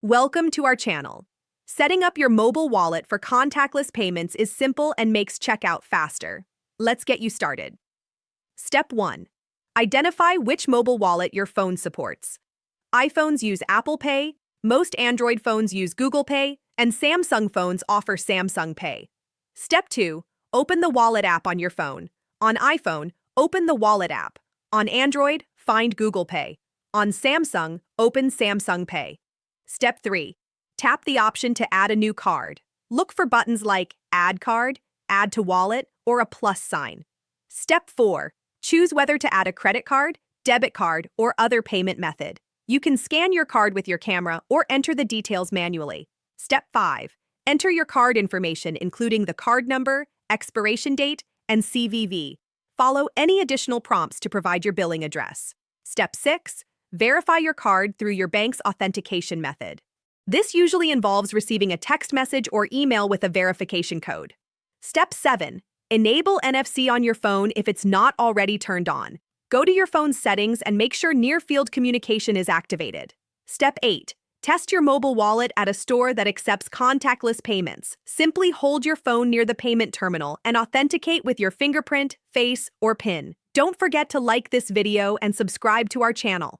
Welcome to our channel. Setting up your mobile wallet for contactless payments is simple and makes checkout faster. Let's get you started. Step 1. Identify which mobile wallet your phone supports. iPhones use Apple Pay, most Android phones use Google Pay, and Samsung phones offer Samsung Pay. Step 2. Open the Wallet app on your phone. On iPhone, open the Wallet app. On Android, find Google Pay. On Samsung, open Samsung Pay. Step 3. Tap the option to add a new card. Look for buttons like Add Card, Add to Wallet, or a plus sign. Step 4. Choose whether to add a credit card, debit card, or other payment method. You can scan your card with your camera or enter the details manually. Step 5. Enter your card information, including the card number, expiration date, and CVV. Follow any additional prompts to provide your billing address. Step 6. Verify your card through your bank's authentication method. This usually involves receiving a text message or email with a verification code. Step 7. Enable NFC on your phone if it's not already turned on. Go to your phone's settings and make sure near-field communication is activated. Step 8. Test your mobile wallet at a store that accepts contactless payments. Simply hold your phone near the payment terminal and authenticate with your fingerprint, face, or PIN. Don't forget to like this video and subscribe to our channel.